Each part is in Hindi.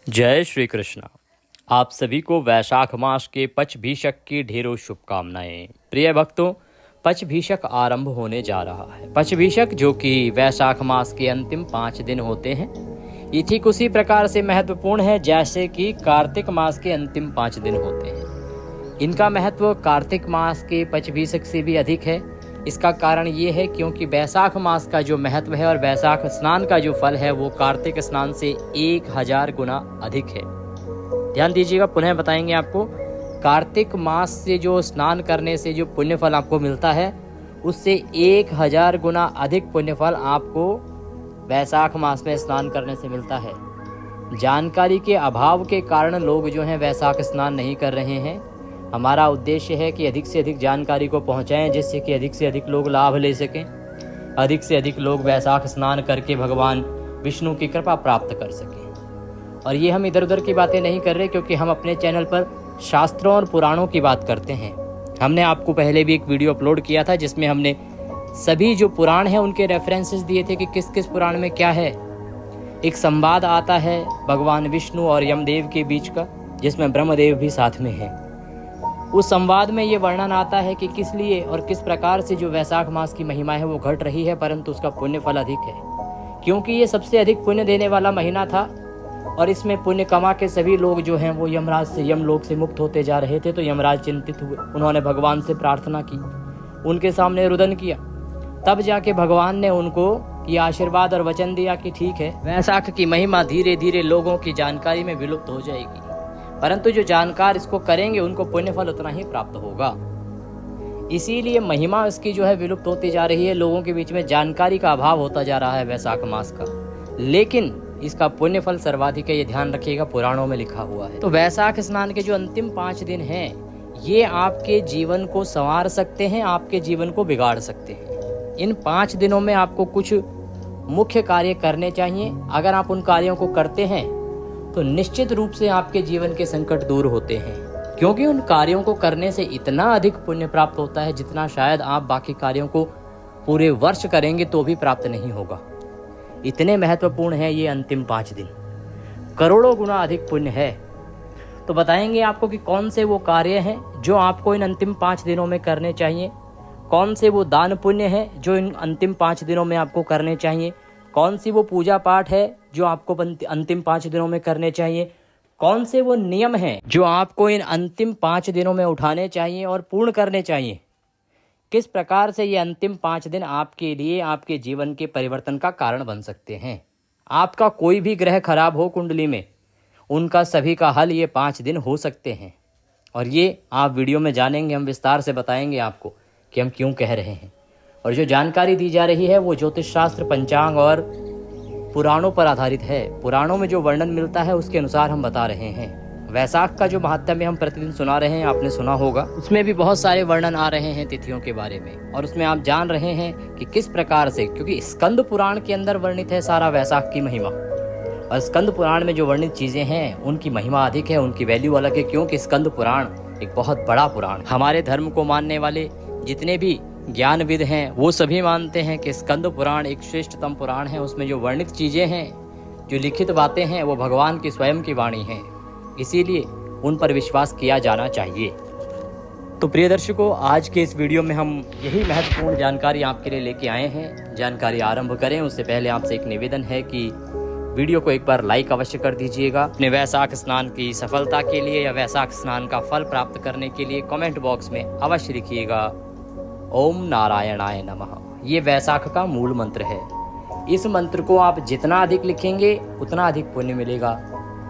जय श्री कृष्ण। आप सभी को वैशाख मास के पचभीषक की ढेरों शुभकामनाएं। प्रिय भक्तों, पचभीषक आरंभ होने जा रहा है। पचभीषक जो कि वैशाख मास के अंतिम 5 दिन होते हैं, ये ठीक उसी प्रकार से महत्वपूर्ण है जैसे कि कार्तिक मास के अंतिम 5 दिन होते हैं। इनका महत्व कार्तिक मास के पचभीषक से भी अधिक है। इसका कारण ये है क्योंकि वैशाख मास का जो महत्व है और वैशाख स्नान का जो फल है वो कार्तिक स्नान से 1000 गुना अधिक है। ध्यान दीजिएगा, पुनः बताएंगे आपको। कार्तिक मास से जो स्नान करने से जो पुण्य फल आपको मिलता है, उससे 1000 गुना अधिक पुण्य फल आपको वैशाख मास में स्नान करने से मिलता है। जानकारी के अभाव के कारण लोग जो हैं वैशाख स्नान नहीं कर रहे हैं। हमारा उद्देश्य है कि अधिक से अधिक जानकारी को पहुंचाएं, जिससे कि अधिक से अधिक लोग लाभ ले सकें, अधिक से अधिक लोग वैशाख स्नान करके भगवान विष्णु की कृपा प्राप्त कर सकें। और ये हम इधर उधर की बातें नहीं कर रहे, क्योंकि हम अपने चैनल पर शास्त्रों और पुराणों की बात करते हैं। हमने आपको पहले भी एक वीडियो अपलोड किया था जिसमें हमने सभी जो पुराण हैं उनके रेफरेंसेस दिए थे कि किस किस पुराण में क्या है। एक संवाद आता है भगवान विष्णु और यमदेव के बीच का, जिसमें ब्रह्मदेव भी साथ में है। उस संवाद में ये वर्णन आता है कि किस लिए और किस प्रकार से जो वैशाख मास की महिमा है वो घट रही है, परंतु उसका पुण्य फल अधिक है। क्योंकि ये सबसे अधिक पुण्य देने वाला महीना था और इसमें पुण्य कमा के सभी लोग जो हैं वो यमराज से, यमलोक से मुक्त होते जा रहे थे। तो यमराज चिंतित हुए, उन्होंने भगवान से प्रार्थना की, उनके सामने रुदन किया। तब जाके भगवान ने उनको ये आशीर्वाद और वचन दिया कि ठीक है, वैशाख की महिमा धीरे धीरे लोगों की जानकारी में विलुप्त हो जाएगी, परंतु जो जानकार इसको करेंगे उनको पुण्य फल उतना ही प्राप्त होगा। इसीलिए महिमा इसकी जो है विलुप्त होती जा रही है। लोगों के बीच में जानकारी का अभाव होता जा रहा है वैशाख मास का, लेकिन इसका पुण्य फल सर्वाधिक है, ये ध्यान रखिएगा, पुराणों में लिखा हुआ है। तो वैशाख स्नान के जो अंतिम 5 दिन हैं, ये आपके जीवन को संवार सकते हैं, आपके जीवन को बिगाड़ सकते हैं। इन 5 दिनों में आपको कुछ मुख्य कार्य करने चाहिए। अगर आप उन कार्यों को करते हैं तो निश्चित रूप से आपके जीवन के संकट दूर होते हैं, क्योंकि उन कार्यों को करने से इतना अधिक पुण्य प्राप्त होता है जितना शायद आप बाकी कार्यों को पूरे वर्ष करेंगे तो भी प्राप्त नहीं होगा। इतने महत्वपूर्ण है ये अंतिम 5 दिन, करोड़ों गुना अधिक पुण्य है। तो बताएंगे आपको कि कौन से वो कार्य हैं जो आपको इन अंतिम 5 दिनों में करने चाहिए, कौन से वो दान पुण्य है जो इन अंतिम 5 दिनों में आपको करने चाहिए, कौन सी वो पूजा पाठ है जो आपको अंतिम 5 दिनों में करने चाहिए, कौन से वो नियम हैं जो आपको इन अंतिम 5 दिनों में उठाने चाहिए और पूर्ण करने चाहिए। किस प्रकार से ये अंतिम 5 दिन आपके लिए आपके जीवन के परिवर्तन का कारण बन सकते हैं। आपका कोई भी ग्रह खराब हो कुंडली में, उनका सभी का हल ये 5 दिन हो सकते हैं। और ये आप वीडियो में जानेंगे, हम विस्तार से बताएंगे आपको कि हम क्यों कह रहे हैं। और जो जानकारी दी जा रही है वो ज्योतिष शास्त्र, पंचांग और पुराणों पर आधारित है। पुराणों में जो वर्णन मिलता है उसके अनुसार हम बता रहे हैं। वैशाख का जो महात्म्य हम प्रतिदिन सुना रहे हैं, आपने सुना होगा, उसमें भी बहुत सारे वर्णन आ रहे हैं तिथियों के बारे में, और उसमें आप जान रहे हैं कि किस प्रकार से, क्योंकि स्कंद पुराण के अंदर वर्णित है सारा वैशाख की महिमा, और स्कंद पुराण में जो वर्णित चीजें हैं उनकी महिमा अधिक है, उनकी वैल्यू अलग है, क्योंकि स्कंद पुराण एक बहुत बड़ा पुराण। हमारे धर्म को मानने वाले जितने भी ज्ञानविद हैं वो सभी मानते हैं कि स्कंद पुराण एक श्रेष्ठतम पुराण है। उसमें जो वर्णित चीजें हैं, जो लिखित बातें हैं, वो भगवान की स्वयं की वाणी है, इसीलिए उन पर विश्वास किया जाना चाहिए। तो प्रिय दर्शकों, आज के इस वीडियो में हम यही महत्वपूर्ण जानकारी आपके लिए लेके आए हैं। जानकारी आरंभ करें उससे पहले आपसे एक निवेदन है कि वीडियो को एक बार लाइक अवश्य कर दीजिएगा। अपने वैशाख स्नान की सफलता के लिए या वैशाख स्नान का फल प्राप्त करने के लिए कमेंट बॉक्स में अवश्य लिखिएगा ओम नारायणाय नमः। ये वैशाख का मूल मंत्र है। इस मंत्र को आप जितना अधिक लिखेंगे उतना अधिक पुण्य मिलेगा।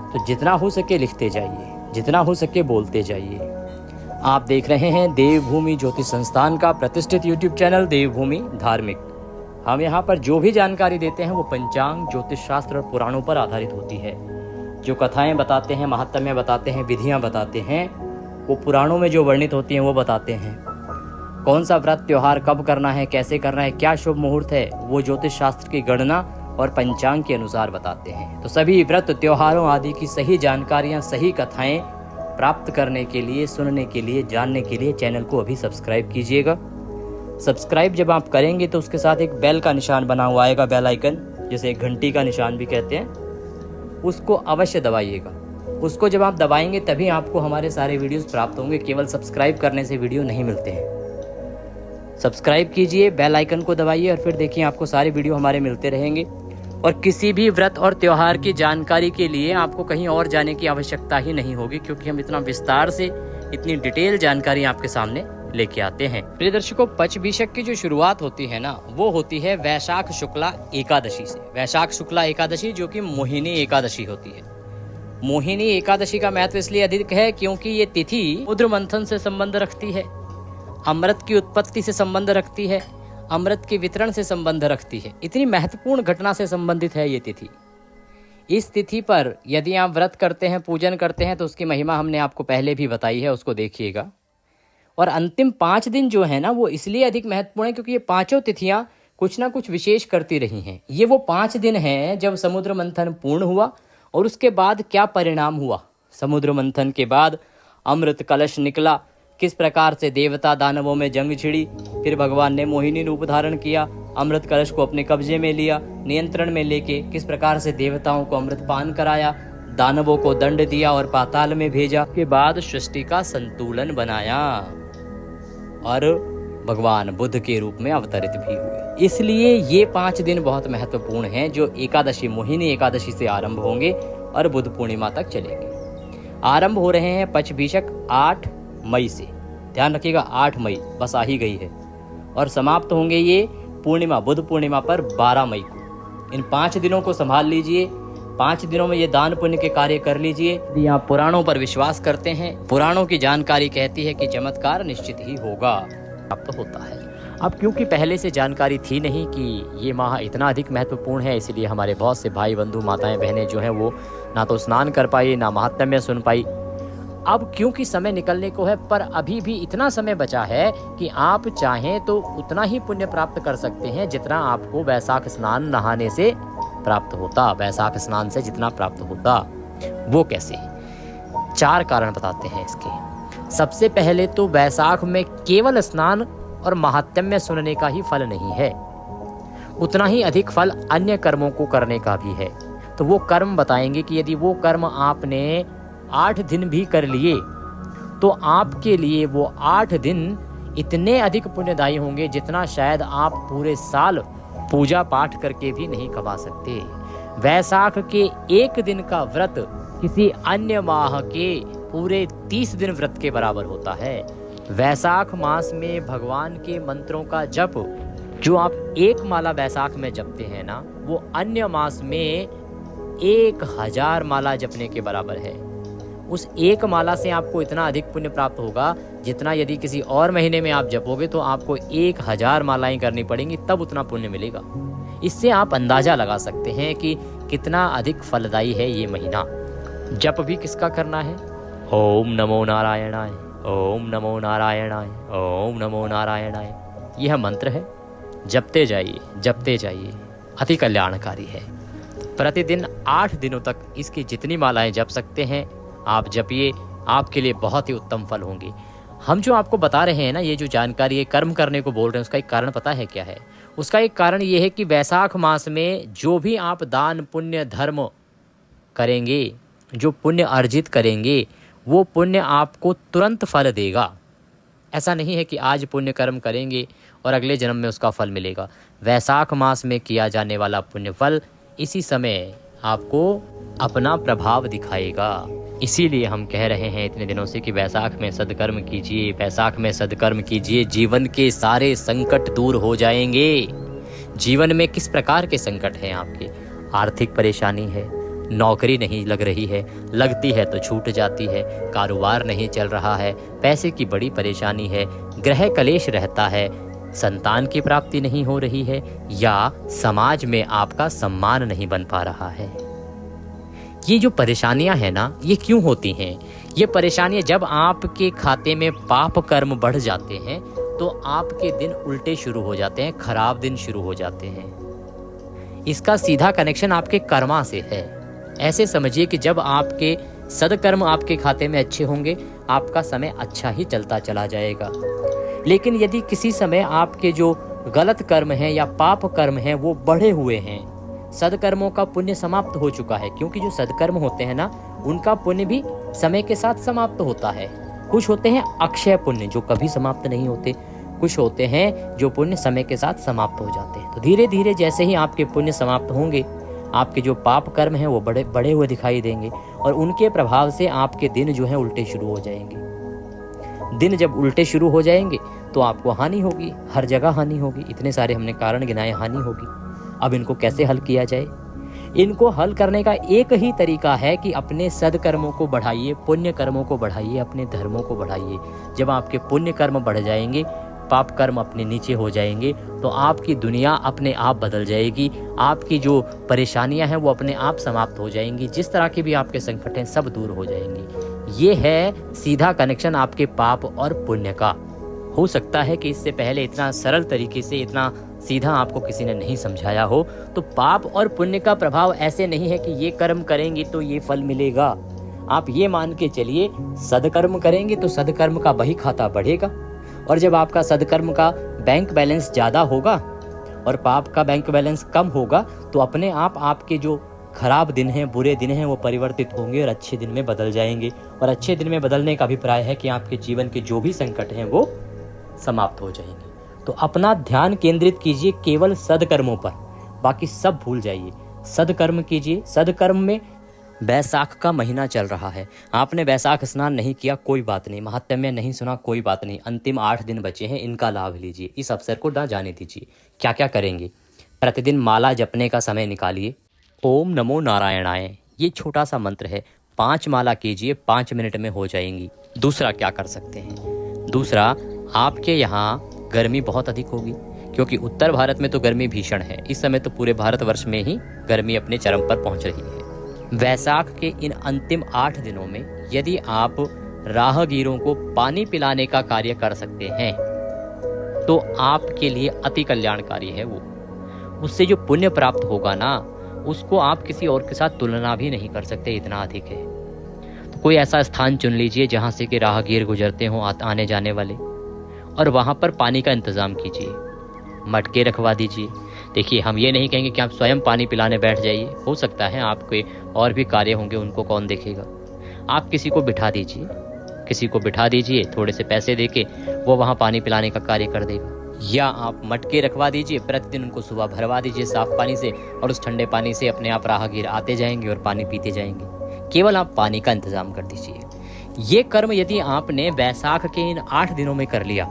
तो जितना हो सके लिखते जाइए, जितना हो सके बोलते जाइए। आप देख रहे हैं देवभूमि ज्योतिष संस्थान का प्रतिष्ठित यूट्यूब चैनल देवभूमि धार्मिक। हम यहाँ पर जो भी जानकारी देते हैं वो पंचांग, ज्योतिष शास्त्र और पुराणों पर आधारित होती है। जो कथाएं बताते हैं, महात्म्य बताते हैं, विधियां बताते हैं, वो पुराणों में जो वर्णित होती हैं वो बताते हैं। कौन सा व्रत त्योहार कब करना है, कैसे करना है, क्या शुभ मुहूर्त है, वो ज्योतिष शास्त्र की गणना और पंचांग के अनुसार बताते हैं। तो सभी व्रत त्योहारों आदि की सही जानकारियां, सही कथाएं प्राप्त करने के लिए, सुनने के लिए, जानने के लिए चैनल को अभी सब्सक्राइब कीजिएगा। सब्सक्राइब जब आप करेंगे तो उसके साथ एक बेल का निशान बना हुआ आएगा, बेल आइकन, जिसे एक घंटी का निशान भी कहते हैं। उसको अवश्य दबाइएगा। उसको जब आप दबाएंगे तभी आपको हमारे सारे वीडियोस प्राप्त होंगे। केवल सब्सक्राइब करने से वीडियो नहीं मिलते हैं। सब्सक्राइब कीजिए, बेल आइकन को दबाइए और फिर देखिए आपको सारे वीडियो हमारे मिलते रहेंगे। और किसी भी व्रत और त्यौहार की जानकारी के लिए आपको कहीं और जाने की आवश्यकता ही नहीं होगी, क्योंकि हम इतना विस्तार से इतनी डिटेल जानकारी आपके सामने लेके आते हैं। प्रिय दर्शकों, पचभिषक की जो शुरुआत होती है ना, वो होती है वैशाख शुक्ला एकादशी से। वैशाख शुक्ला एकादशी जो कि मोहिनी एकादशी होती है। मोहिनी एकादशी का महत्व इसलिए अधिक है क्योंकि ये तिथि समुद्र मंथन से संबंध रखती है, अमृत की उत्पत्ति से संबंध रखती है, अमृत के वितरण से संबंध रखती है। इतनी महत्वपूर्ण घटना से संबंधित है ये तिथि। इस तिथि पर यदि आप व्रत करते हैं, पूजन करते हैं, तो उसकी महिमा हमने आपको पहले भी बताई है, उसको देखिएगा। और अंतिम 5 दिन जो है ना, वो इसलिए अधिक महत्वपूर्ण है क्योंकि ये पांचों तिथियां कुछ ना कुछ विशेष करती रही हैं। ये वो 5 दिन हैं जब समुद्र मंथन पूर्ण हुआ और उसके बाद क्या परिणाम हुआ। समुद्र मंथन के बाद अमृत कलश निकला, किस प्रकार से देवता दानवों में जंग छिड़ी, फिर भगवान ने मोहिनी रूप धारण किया, अमृत कलश को अपने कब्जे में लिया, नियंत्रण में लेके किस प्रकार से देवताओं को अमृत पान कराया, दानवों को दंड दिया और पाताल में भेजा, के बाद सृष्टि का संतुलन बनाया और भगवान बुद्ध के रूप में अवतरित भी हुए। इसलिए ये 5 दिन बहुत महत्वपूर्ण हैं, जो एकादशी मोहिनी एकादशी से आरंभ होंगे और बुद्ध पूर्णिमा तक चलेंगे। आरंभ हो रहे हैं पचभिषक 8 मई से, ध्यान रखिएगा 8 मई बस आ ही गई है, और समाप्त होंगे ये पूर्णिमा बुद्ध पूर्णिमा पर 12 मई को। इन 5 दिनों को संभाल लीजिए। 5 दिनों में ये दान पुण्य के कार्य कर लीजिए। यदि आप पुराणों पर विश्वास करते हैं, पुराणों की जानकारी कहती है कि चमत्कार निश्चित ही होगा, प्राप्त होता है। अब क्योंकि पहले से जानकारी थी नहीं कि ये माह इतना अधिक महत्वपूर्ण है, इसलिए हमारे बहुत से भाई बंधु माताएं बहनें जो हैं वो ना तो स्नान कर पाई, ना महात्म्य सुन पाई। अब क्योंकि समय निकलने को है, पर अभी भी इतना समय बचा है कि आप चाहें तो उतना ही पुण्य प्राप्त कर सकते हैं जितना आपको वैशाख स्नान नहाने से प्राप्त होता। वैशाख स्नान से जितना प्राप्त होता वो कैसे? 4 कारण बताते हैं इसके। सबसे पहले तो वैशाख में केवल स्नान और महात्म्य सुनने का ही फल नहीं है, उतना ही अधिक फल अन्य कर्मों को करने का भी है। तो वो कर्म बताएंगे कि यदि वो कर्म आपने 8 दिन भी कर लिए तो आपके लिए वो 8 दिन इतने अधिक पुण्यदायी होंगे जितना शायद आप पूरे साल पूजा पाठ करके भी नहीं कमा सकते। वैशाख के 1 दिन का व्रत किसी अन्य माह के पूरे 30 दिन व्रत के बराबर होता है। वैशाख मास में भगवान के मंत्रों का जप जो आप 1 माला वैशाख में जपते हैं ना, वो अन्य मास में 1000 माला जपने के बराबर है। उस 1 माला से आपको इतना अधिक पुण्य प्राप्त होगा जितना यदि किसी और महीने में आप जपोगे तो आपको 1000 मालाएं करनी पड़ेंगी, तब उतना पुण्य मिलेगा। इससे आप अंदाजा लगा सकते हैं कि कितना अधिक फलदायी है ये महीना। जप भी किसका करना है? ओम नमो नारायणाय, ओम नमो नारायणाय, ओम नमो नारायणाय, यह मंत्र है। जपते जाइए, अति कल्याणकारी है। प्रतिदिन 8 दिनों तक इसकी जितनी मालाएं जप सकते हैं आप जपिए, आपके लिए बहुत ही उत्तम फल होंगे। हम जो आपको बता रहे हैं ना, ये जो जानकारी है कर्म करने को बोल रहे हैं, उसका एक कारण पता है क्या है? उसका एक कारण ये है कि वैशाख मास में जो भी आप दान पुण्य धर्म करेंगे, जो पुण्य अर्जित करेंगे, वो पुण्य आपको तुरंत फल देगा। ऐसा नहीं है कि आज पुण्य कर्म करेंगे और अगले जन्म में उसका फल मिलेगा। वैशाख मास में किया जाने वाला पुण्य फल इसी समय आपको अपना प्रभाव दिखाएगा। इसीलिए हम कह रहे हैं इतने दिनों से कि वैशाख में सद्कर्म कीजिए, वैशाख में सद्कर्म कीजिए, जीवन के सारे संकट दूर हो जाएंगे। जीवन में किस प्रकार के संकट हैं आपके? आर्थिक परेशानी है, नौकरी नहीं लग रही है, लगती है तो छूट जाती है, कारोबार नहीं चल रहा है, पैसे की बड़ी परेशानी है, ग्रह कलेश रहता है, संतान की प्राप्ति नहीं हो रही है, या समाज में आपका सम्मान नहीं बन पा रहा है। ये जो परेशानियां हैं ना, ये क्यों होती हैं? ये परेशानियां जब आपके खाते में पाप कर्म बढ़ जाते हैं तो आपके दिन उल्टे शुरू हो जाते हैं, खराब दिन शुरू हो जाते हैं। इसका सीधा कनेक्शन आपके कर्मा से है। ऐसे समझिए कि जब आपके सदकर्म आपके खाते में अच्छे होंगे, आपका समय अच्छा ही चलता चला जाएगा। लेकिन यदि किसी समय आपके जो गलत कर्म हैं या पाप कर्म हैं वो बढ़े हुए हैं, सदकर्मों का पुण्य समाप्त हो चुका है, क्योंकि जो सदकर्म होते हैं ना, उनका पुण्य भी समय के साथ समाप्त होता है। कुछ होते हैं अक्षय पुण्य जो कभी समाप्त नहीं होते, कुछ होते हैं जो पुण्य समय के साथ समाप्त हो जाते हैं। तो धीरे धीरे जैसे ही आपके पुण्य समाप्त होंगे, आपके जो पाप कर्म हैं वो बड़े हुए दिखाई देंगे, और उनके प्रभाव से आपके दिन जो है उल्टे शुरू हो जाएंगे। दिन जब उल्टे शुरू हो जाएंगे तो आपको हानि होगी, हर जगह हानि होगी। इतने सारे हमने कारण गिनाए, हानि होगी। अब इनको कैसे हल किया जाए? इनको हल करने का एक ही तरीका है कि अपने सदकर्मों को बढ़ाइए, पुण्य कर्मों को बढ़ाइए, अपने धर्मों को बढ़ाइए। जब आपके पुण्य कर्म बढ़ जाएंगे, पाप कर्म अपने नीचे हो जाएंगे, तो आपकी दुनिया अपने आप बदल जाएगी। आपकी जो परेशानियां हैं वो अपने आप समाप्त हो जाएंगी। जिस तरह के भी आपके संकट हैं सब दूर हो जाएंगी। ये है सीधा कनेक्शन आपके पाप और पुण्य का। हो सकता है कि इससे पहले इतना सरल तरीके से, इतना सीधा आपको किसी ने नहीं समझाया हो। तो पाप और पुण्य का प्रभाव ऐसे नहीं है कि ये कर्म करेंगे तो ये फल मिलेगा। आप ये मान के चलिए, सदकर्म करेंगे तो सदकर्म का बही खाता बढ़ेगा, और जब आपका सदकर्म का बैंक बैलेंस ज़्यादा होगा और पाप का बैंक बैलेंस कम होगा, तो अपने आप आपके जो खराब दिन हैं, बुरे दिन हैं, वो परिवर्तित होंगे और अच्छे दिन में बदल जाएंगे। और अच्छे दिन में बदलने का अभिप्राय है कि आपके जीवन के जो भी संकट हैं वो समाप्त हो जाएंगे। तो अपना ध्यान केंद्रित कीजिए केवल सदकर्मों पर, बाकी सब भूल जाइए। सदकर्म कीजिए। सदकर्म में बैसाख का महीना चल रहा है, आपने बैसाख स्नान नहीं किया, कोई बात नहीं, महात्म्य नहीं सुना, कोई बात नहीं। अंतिम 8 दिन बचे हैं, इनका लाभ लीजिए, इस अवसर को ना जाने दीजिए। क्या क्या करेंगे? प्रतिदिन माला जपने का समय निकालिए। ओम नमो नारायणाय, ये छोटा सा मंत्र है, 5 माला कीजिए, 5 मिनट में हो जाएंगी। दूसरा क्या कर सकते हैं? दूसरा, आपके यहाँ गर्मी बहुत अधिक होगी, क्योंकि उत्तर भारत में तो गर्मी भीषण है। इस समय तो पूरे भारतवर्ष में ही गर्मी अपने चरम पर पहुंच रही है। वैसाख के इन अंतिम 8 दिनों में यदि आप राहगीरों को पानी पिलाने का कार्य कर सकते हैं तो आपके लिए अति कल्याणकारी है वो। उससे जो पुण्य प्राप्त होगा ना, उसको आप किसी और के साथ तुलना भी नहीं कर सकते, इतना अधिक है। तो कोई ऐसा स्थान चुन लीजिए जहाँ से कि राहगीर गुजरते हों, आने जाने वाले, और वहाँ पर पानी का इंतज़ाम कीजिए। मटके रखवा दीजिए। देखिए, हम ये नहीं कहेंगे कि आप स्वयं पानी पिलाने बैठ जाइए, हो सकता है आपके और भी कार्य होंगे, उनको कौन देखेगा। आप किसी को बिठा दीजिए, थोड़े से पैसे देके वो वहाँ पानी पिलाने का कार्य कर देगा। या आप मटके रखवा दीजिए, प्रतिदिन उनको सुबह भरवा दीजिए साफ पानी से, और उस ठंडे पानी से अपने आप राहगीर आते जाएंगे और पानी पीते जाएंगे। केवल आप पानी का इंतजाम कर दीजिए। ये कर्म यदि आपने बैसाख के इन 8 दिनों में कर लिया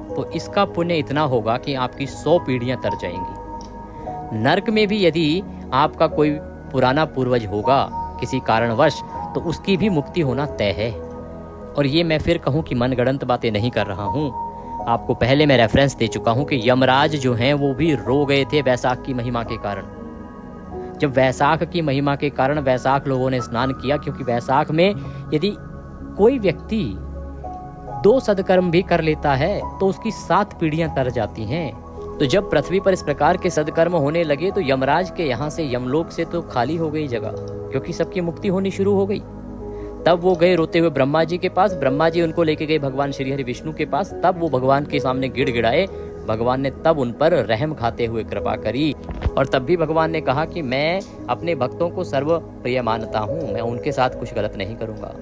तो इसका पुण्य इतना होगा कि आपकी 100 पीढ़ियां तर जाएंगी। नरक में भी यदि आपका कोई पुराना पूर्वज होगा किसी कारणवश, तो उसकी भी मुक्ति होना तय है। और ये मैं फिर कहूँ कि मनगढ़ंत बातें नहीं कर रहा हूँ। आपको पहले मैं रेफरेंस दे चुका हूँ कि यमराज जो हैं वो भी रो गए थे वैसाख की महिमा के कारण। जब वैसाख की महिमा के कारण वैसाख लोगों ने स्नान किया, क्योंकि वैसाख में यदि कोई व्यक्ति 2 सदकर्म भी कर लेता है तो उसकी 7 पीढ़ियां तर जाती हैं। तो जब पृथ्वी पर इस प्रकार के सदकर्म होने लगे तो यमराज के यहाँ से, यमलोक से तो खाली हो गई जगह, क्योंकि सबकी मुक्ति होनी शुरू हो गई। तब वो गए रोते हुए ब्रह्मा जी के पास, ब्रह्मा जी उनको लेके गए भगवान श्री हरि विष्णु के पास। तब वो भगवान के सामने गिड़गिड़ाए, भगवान ने तब उन पर रहम खाते हुए कृपा करी। और तब भी भगवान ने कहा कि मैं अपने भक्तों को सर्वप्रिय मानता हूँ, मैं उनके साथ कुछ गलत नहीं करूँगा।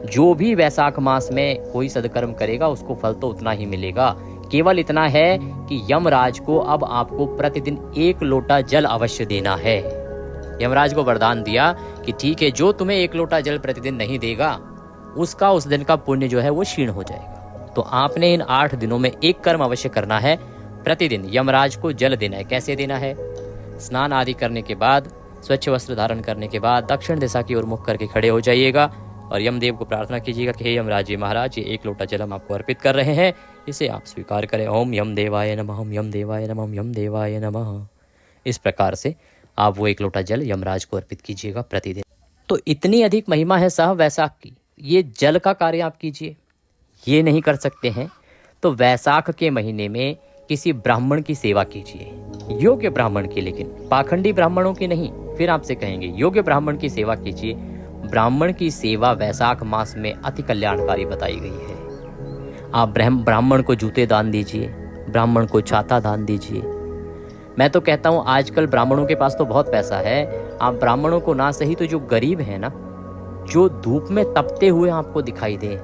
जो भी वैसाख मास में कोई सदकर्म करेगा उसको फल तो उतना ही मिलेगा। केवल इतना है कि यमराज को अब आपको प्रतिदिन 1 लोटा जल अवश्य देना है। यमराज को वरदान दिया कि ठीक है, जो तुम्हें 1 लोटा जल प्रतिदिन नहीं देगा उसका उस दिन का पुण्य जो है वो क्षीण हो जाएगा। तो आपने इन 8 दिनों में एक कर्म अवश्य करना है, प्रतिदिन यमराज को जल देना है। कैसे देना है? स्नान आदि करने के बाद, स्वच्छ वस्त्र धारण करने के बाद दक्षिण दिशा की ओर मुख करके खड़े हो जाइएगा और यमदेव को प्रार्थना कीजिएगा कि हे यमराज जी महाराज, ये 1 लोटा जल हम आपको अर्पित कर रहे हैं, इसे आप स्वीकार करें। ओम यम देवाय नमः, ओम यम देवाय नमः, ओम यम देवाय नमः। इस प्रकार से आप वो 1 लोटा जल यमराज को अर्पित कीजिएगा प्रतिदिन। तो इतनी अधिक महिमा है साहब वैसाख की, ये जल का कार्य आप कीजिए। ये नहीं कर सकते हैं तो वैसाख के महीने में किसी ब्राह्मण की सेवा कीजिए, योग्य ब्राह्मण की, लेकिन पाखंडी ब्राह्मणों की नहीं। फिर आपसे कहेंगे योग्य ब्राह्मण की सेवा कीजिए। ब्राह्मण की सेवा वैसाख मास में अति कल्याणकारी बताई गई है। आप ब्राह्मण को जूते दान दीजिए, ब्राह्मण को छाता दान दीजिए, मैं तो कहता हूँ आजकल ब्राह्मणों के पास तो बहुत पैसा है, आप ब्राह्मणों को ना सही तो जो गरीब है ना, जो धूप में तपते हुए आपको दिखाई दे,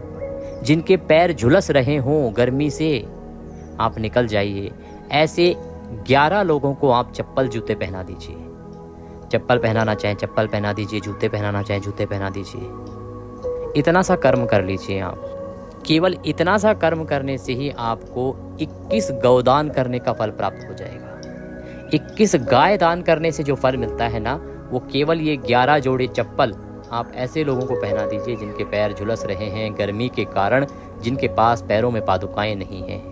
जिनके पैर झुलस रहे हों गर्मी से, आप निकल जाइए। ऐसे 11 लोगों को आप चप्पल जूते पहना दीजिए। चप्पल पहनाना चाहें चप्पल पहना दीजिए, जूते पहनाना चाहें जूते पहना दीजिए। इतना सा कर्म कर लीजिए आप। केवल इतना सा कर्म करने से ही आपको 21 गौदान करने का फल प्राप्त हो जाएगा। 21 गाय दान करने से जो फल मिलता है ना, वो केवल ये 11 जोड़े चप्पल आप ऐसे लोगों को पहना दीजिए जिनके पैर झुलस रहे हैं गर्मी के कारण, जिनके पास पैरों में पादुकाएं नहीं हैं,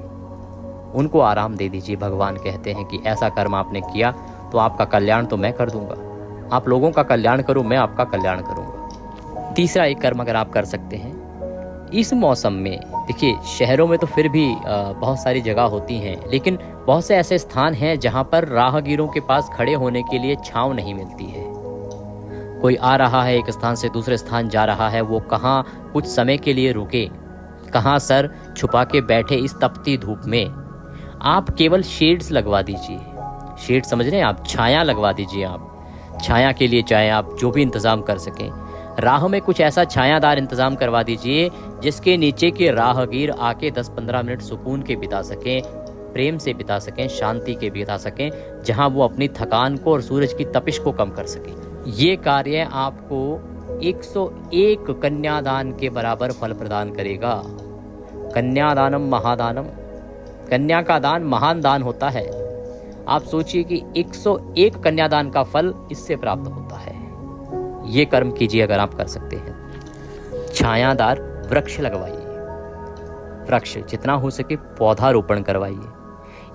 उनको आराम दे दीजिए। भगवान कहते हैं कि ऐसा कर्म आपने किया तो आपका कल्याण तो मैं कर दूंगा। आप लोगों का कल्याण करो, मैं आपका कल्याण करूंगा। तीसरा एक कर्म अगर आप कर सकते हैं इस मौसम में, देखिए शहरों में तो फिर भी बहुत सारी जगह होती हैं, लेकिन बहुत से ऐसे स्थान हैं जहां पर राहगीरों के पास खड़े होने के लिए छांव नहीं मिलती है। कोई आ रहा है एक स्थान से दूसरे स्थान जा रहा है, वो कहाँ कुछ समय के लिए रुके, कहाँ सर छुपा के बैठे इस तपती धूप में। आप केवल शेड्स लगवा दीजिए। शेड समझ रहे हैं आप, छाया लगवा दीजिए। आप छाया के लिए चाहे आप जो भी इंतज़ाम कर सकें, राह में कुछ ऐसा छायादार इंतज़ाम करवा दीजिए जिसके नीचे के राहगीर आके 10-15 मिनट सुकून के बिता सकें, प्रेम से बिता सकें, शांति के बिता सकें, जहां वो अपनी थकान को और सूरज की तपिश को कम कर सकें। ये कार्य आपको 101 कन्यादान के बराबर फल प्रदान करेगा। कन्यादानम महादानम, कन्या का दान महान दान होता है। आप सोचिए कि 101 कन्यादान का फल इससे प्राप्त होता है। ये कर्म कीजिए अगर आप कर सकते हैं। छायादार वृक्ष लगवाइए, वृक्ष जितना हो सके पौधारोपण करवाइए।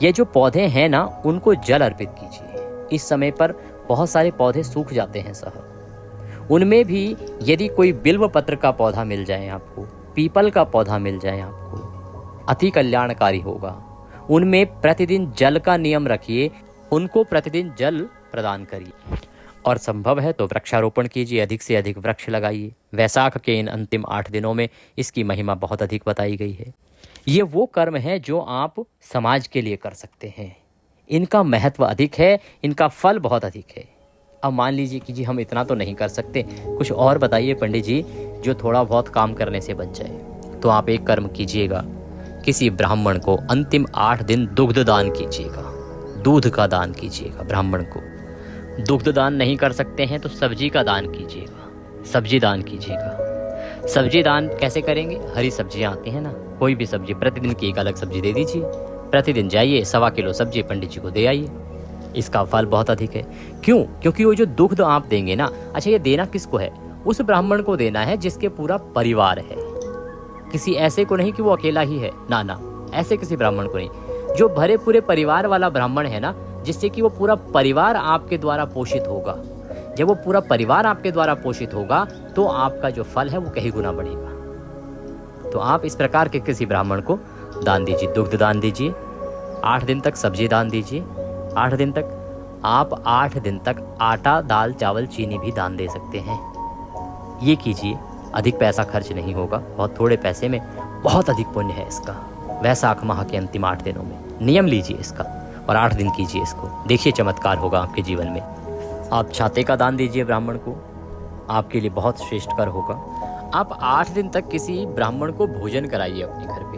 ये जो पौधे हैं ना, उनको जल अर्पित कीजिए। इस समय पर बहुत सारे पौधे सूख जाते हैं साहब, उनमें भी यदि कोई बिल्व पत्र का पौधा मिल जाए आपको, पीपल का पौधा मिल जाए आपको, अति कल्याणकारी होगा। उनमें प्रतिदिन जल का नियम रखिए, उनको प्रतिदिन जल प्रदान करिए और संभव है तो वृक्षारोपण कीजिए, अधिक से अधिक वृक्ष लगाइए। वैशाख के इन अंतिम 8 दिनों में इसकी महिमा बहुत अधिक बताई गई है। ये वो कर्म है जो आप समाज के लिए कर सकते हैं। इनका महत्व अधिक है, इनका फल बहुत अधिक है। अब मान लीजिए कि जी हम इतना तो नहीं कर सकते, कुछ और बताइए पंडित जी जो थोड़ा बहुत काम करने से बच जाए। तो आप एक कर्म कीजिएगा, किसी ब्राह्मण को अंतिम 8 दिन दुग्ध दान कीजिएगा, दूध का दान कीजिएगा। ब्राह्मण को दुग्ध दान नहीं कर सकते हैं तो सब्जी का दान कीजिएगा, सब्जी दान कीजिएगा। सब्जी दान कैसे करेंगे? हरी सब्जियां आती हैं ना, कोई भी सब्जी प्रतिदिन की एक अलग सब्जी दे दीजिए। प्रतिदिन जाइए 1.25 किलो सब्जी पंडित जी को दे आइए। इसका फल बहुत अधिक है। क्यों? क्योंकि वो जो दुग्ध आप देंगे ना, अच्छा ये देना किसको है? उस ब्राह्मण को देना है जिसके पूरा परिवार है, किसी ऐसे को नहीं कि वो अकेला ही है, ना ना, ऐसे किसी ब्राह्मण को नहीं। जो भरे पूरे परिवार वाला ब्राह्मण है ना, जिससे कि वो पूरा परिवार आपके द्वारा पोषित होगा। जब वो पूरा परिवार आपके द्वारा पोषित होगा तो आपका जो फल है वो कहीं गुना बढ़ेगा। तो आप इस प्रकार के किसी ब्राह्मण को दान दीजिए, दुग्ध दान दीजिए। 8 दिन तक सब्जी दान दीजिए। 8 दिन तक आप 8 दिन तक आटा, दाल, चावल, चीनी भी दान दे सकते हैं। ये कीजिए, अधिक पैसा खर्च नहीं होगा, बहुत थोड़े पैसे में बहुत अधिक पुण्य है इसका। वैशाख माह के अंतिम 8 दिनों में नियम लीजिए इसका और 8 दिन कीजिए इसको, देखिए चमत्कार होगा आपके जीवन में। आप छाते का दान दीजिए ब्राह्मण को, आपके लिए बहुत श्रेष्ठ कर होगा। आप 8 दिन तक किसी ब्राह्मण को भोजन कराइए अपने घर पे,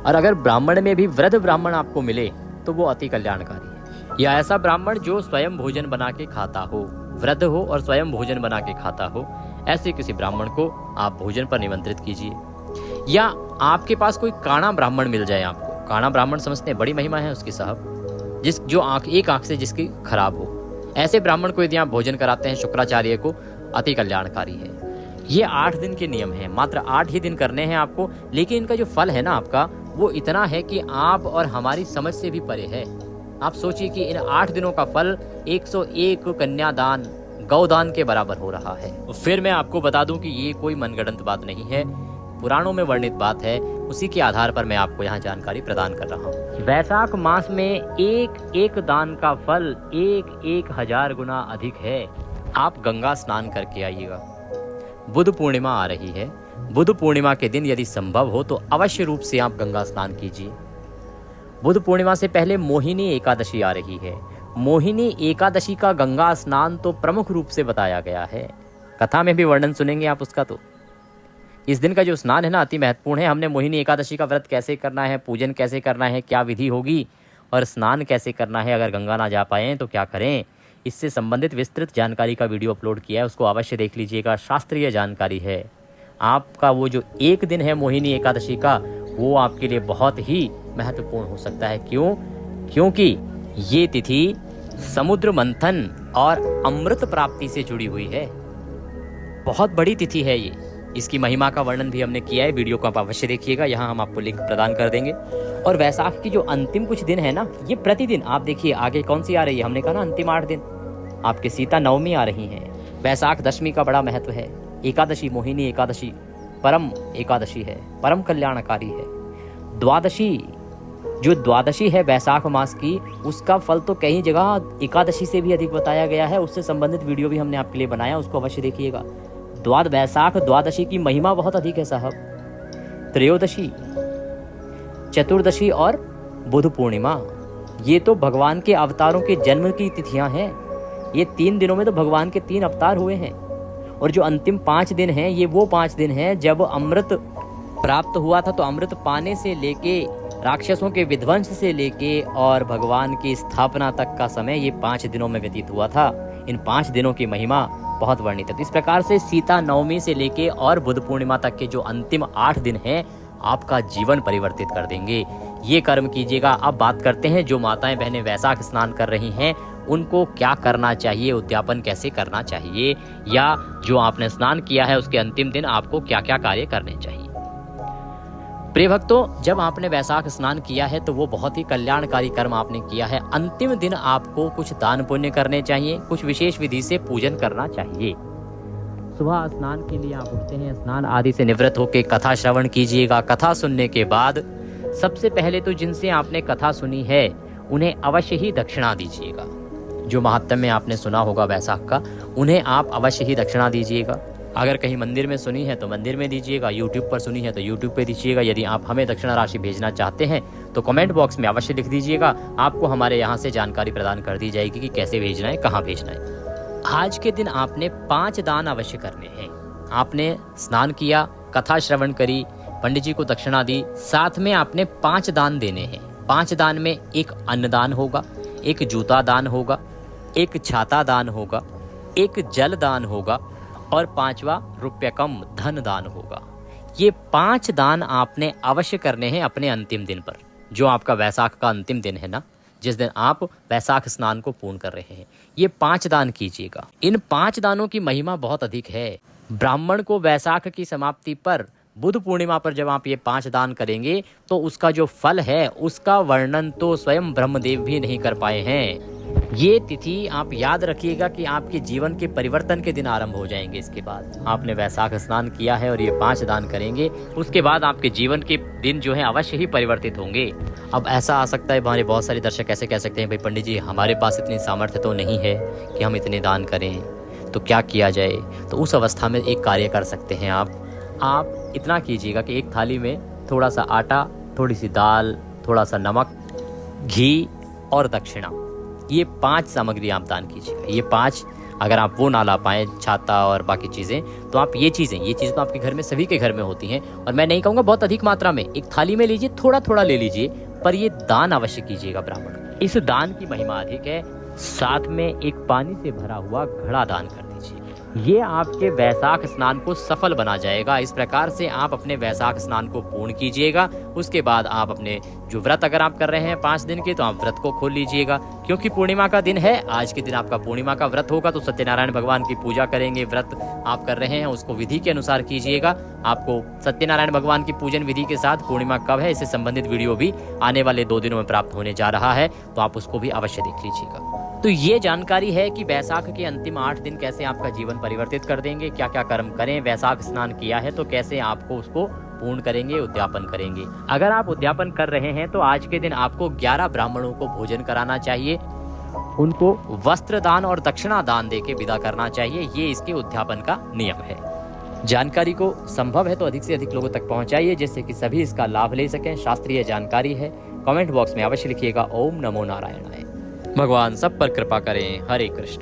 और अगर ब्राह्मण में भी वृद्ध ब्राह्मण आपको मिले तो वो अति कल्याणकारी है। या ऐसा ब्राह्मण जो स्वयं भोजन बना के खाता हो, वृद्ध हो और स्वयं भोजन बना के खाता हो, ऐसे किसी ब्राह्मण को आप भोजन पर निमंत्रित कीजिए। या आपके पास कोई काणा ब्राह्मण मिल जाए आपको, काणा ब्राह्मण समझते हैं बड़ी महिमा है उसकी साहब, जो आंख एक आंख से जिसकी खराब हो, ऐसे ब्राह्मण को यदि आप भोजन कराते हैं शुक्राचार्य को, अति कल्याणकारी है। ये 8 दिन के नियम हैं, मात्र 8 ही दिन करने हैं आपको, लेकिन इनका जो फल है ना आपका, वो इतना है कि आप और हमारी समझ से भी परे है। आप सोचिए कि इन 8 दिनों का फल 101 कन्यादान, गौदान के बराबर हो रहा है। फिर मैं आपको बता दूं कि ये कोई मनगढ़ंत बात नहीं है, पुराणों में वर्णित बात है, उसी के आधार पर मैं आपको यहाँ जानकारी प्रदान कर रहा हूँ। वैशाख मास में एक दान का फल 1,000 गुना अधिक है। आप गंगा स्नान करके आइएगा। बुध पूर्णिमा आ रही है, बुध पूर्णिमा के दिन यदि संभव हो तो अवश्य रूप से आप गंगा स्नान कीजिए। बुद्ध पूर्णिमा से पहले मोहिनी एकादशी आ रही है। मोहिनी एकादशी का गंगा स्नान तो प्रमुख रूप से बताया गया है, कथा में भी वर्णन सुनेंगे आप उसका। तो इस दिन का जो स्नान है ना अति महत्वपूर्ण है। हमने मोहिनी एकादशी का व्रत कैसे करना है, पूजन कैसे करना है, क्या विधि होगी और स्नान कैसे करना है, अगर गंगा ना जा पाएँ तो क्या करें, इससे संबंधित विस्तृत जानकारी का वीडियो अपलोड किया है, उसको अवश्य देख लीजिएगा। शास्त्रीय जानकारी है। आपका वो जो एक दिन है मोहिनी एकादशी का, वो आपके लिए बहुत ही महत्वपूर्ण हो सकता है। क्यों? क्योंकि ये तिथि समुद्र मंथन और अमृत प्राप्ति से जुड़ी हुई है। बहुत बड़ी तिथि है ये। इसकी महिमा का वर्णन भी हमने किया है, वीडियो को आप अवश्य देखिएगा, यहाँ हम आपको लिंक प्रदान कर देंगे। और वैसाख की जो अंतिम कुछ दिन है ना, ये प्रतिदिन आप देखिए आगे कौन सी आ रही है, हमने कहा ना अंतिम 8 दिन आपके सीता नवमी आ रही हैं। वैसाख दशमी का बड़ा महत्व है। एकादशी मोहिनी एकादशी परम एकादशी है, परम कल्याणकारी है। द्वादशी जो द्वादशी है वैसाख मास की, उसका फल तो कई जगह एकादशी से भी अधिक बताया गया है। उससे संबंधित वीडियो भी हमने आपके लिए बनाया, उसको अवश्य देखिएगा। वैसाख द्वादशी की महिमा बहुत अधिक है साहब। त्रयोदशी, चतुर्दशी और बुध पूर्णिमा, ये तो भगवान के अवतारों के जन्म की तिथियां हैं। ये 3 दिनों में तो भगवान के 3 अवतार हुए हैं। और जो अंतिम 5 दिन हैं, ये वो 5 दिन हैं जब अमृत प्राप्त हुआ था। तो अमृत पाने से लेके, राक्षसों के विध्वंस से लेके और भगवान की स्थापना तक का समय ये 5 दिनों में व्यतीत हुआ था। इन 5 दिनों की महिमा बहुत वर्णित है। तो इस प्रकार से सीता नवमी से लेके और बुध पूर्णिमा तक के जो अंतिम 8 दिन हैं, आपका जीवन परिवर्तित कर देंगे। ये कर्म कीजिएगा। अब बात करते हैं जो माताएं बहनें वैसाख स्नान कर रही हैं, उनको क्या करना चाहिए, उद्यापन कैसे करना चाहिए, या जो आपने स्नान किया है उसके अंतिम दिन आपको क्या क्या कार्य करने चाहिए। प्रिय भक्तों, जब आपने वैसाख स्नान किया है तो वो बहुत ही कल्याणकारी कर्म आपने किया है। अंतिम दिन आपको कुछ दान पुण्य करने चाहिए, कुछ विशेष विधि से पूजन करना चाहिए। सुबह स्नान के लिए आप उठते हैं, स्नान आदि से निवृत्त होकर कथा श्रवण कीजिएगा। कथा सुनने के बाद सबसे पहले तो जिनसे आपने कथा सुनी है उन्हें अवश्य ही दक्षिणा दीजिएगा। जो महात्म्य आपने सुना होगा वैसाख का, उन्हें आप अवश्य ही दक्षिणा दीजिएगा। अगर कहीं मंदिर में सुनी है तो मंदिर में दीजिएगा, यूट्यूब पर सुनी है तो यूट्यूब पे दीजिएगा। यदि आप हमें दक्षिणा राशि भेजना चाहते हैं तो कमेंट बॉक्स में अवश्य लिख दीजिएगा। आपको हमारे यहाँ से जानकारी प्रदान कर दी जाएगी कि कैसे भेजना है, कहाँ भेजना है। आज के दिन आपने 5 दान अवश्य करने हैं। आपने स्नान किया, कथा श्रवण करी, पंडित जी को दक्षिणा दी, साथ में आपने 5 दान देने हैं। 5 दान में एक अन्नदान होगा, एक जूता दान होगा, एक छाता दान होगा, एक जल दान होगा और 5वां रुपयकम धन दान होगा। ये 5 दान आपने अवश्य करने हैं अपने अंतिम दिन पर, जो आपका वैसाख का अंतिम दिन है ना, जिस दिन आप वैसाख स्नान को पूर्ण कर रहे हैं। ये 5 दान कीजिएगा। इन 5 दानों की महिमा बहुत अधिक है। ब्राह्मण को वैसाख की समाप्ति पर, बुध पूर्णिमा पर जब आप ये 5 दान करेंगे तो उसका जो फल है उसका वर्णन तो स्वयं ब्रह्मदेव भी नहीं कर पाए हैं। ये तिथि आप याद रखिएगा कि आपके जीवन के परिवर्तन के दिन आरंभ हो जाएंगे। इसके बाद आपने वैसाख स्नान किया है और ये 5 दान करेंगे, उसके बाद आपके जीवन के दिन जो है अवश्य ही परिवर्तित होंगे। अब ऐसा आ सकता है, हमारे बहुत सारे दर्शक ऐसे कह सकते हैं, भाई पंडित जी हमारे पास इतनी सामर्थ्य तो नहीं है कि हम इतने दान करें, तो क्या किया जाए। तो उस अवस्था में एक कार्य कर सकते हैं आप इतना कीजिएगा कि एक थाली में थोड़ा सा आटा, थोड़ी सी दाल, थोड़ा सा नमक, घी और दक्षिणा, ये 5 सामग्री आप दान कीजिएगा। ये 5 अगर आप वो ना ला पाएँ, छाता और बाकी चीज़ें, तो आप ये चीज़ें तो आपके घर में सभी के घर में होती हैं। और मैं नहीं कहूँगा बहुत अधिक मात्रा में, एक थाली में लीजिए, थोड़ा थोड़ा ले लीजिए, पर ये दान अवश्य कीजिएगा ब्राह्मण। इस दान की महिमा अधिक है। साथ में एक पानी से भरा हुआ घड़ा दान कर दीजिए। ये आपके वैसाख स्नान को सफल बना जाएगा। इस प्रकार से आप अपने वैसाख स्नान को पूर्ण कीजिएगा। उसके बाद आप अपने जो व्रत अगर आप कर रहे हैं 5 दिन के, तो आप व्रत को खोल लीजिएगा, क्योंकि पूर्णिमा का दिन है। आज के दिन आपका पूर्णिमा का व्रत होगा, तो सत्यनारायण भगवान की पूजा करेंगे। व्रत आप कर रहे हैं उसको विधि के अनुसार कीजिएगा। आपको सत्यनारायण भगवान की पूजन विधि के साथ पूर्णिमा कब है इससे संबंधित वीडियो भी आने वाले 2 दिनों में प्राप्त होने जा रहा है, तो आप उसको भी अवश्य देख लीजिएगा। तो ये जानकारी है कि वैसाख के अंतिम 8 दिन कैसे आपका जीवन परिवर्तित कर देंगे, क्या क्या कर्म करें। वैसाख स्नान किया है तो कैसे आपको उसको पूर्ण करेंगे, उद्यापन करेंगे। अगर आप उद्यापन कर रहे हैं तो आज के दिन आपको 11 ब्राह्मणों को भोजन कराना चाहिए, उनको वस्त्र दान और दक्षिणा दान देके विदा करना चाहिए। ये इसके उद्यापन का नियम है। जानकारी को संभव है तो अधिक से अधिक लोगों तक पहुंचाइए, जिससे कि सभी इसका लाभ ले सकें। शास्त्रीय जानकारी है, कमेंट बॉक्स में अवश्य लिखिएगा। ओम नमो नारायणाय। भगवान सब पर कृपा करें। हरे कृष्ण।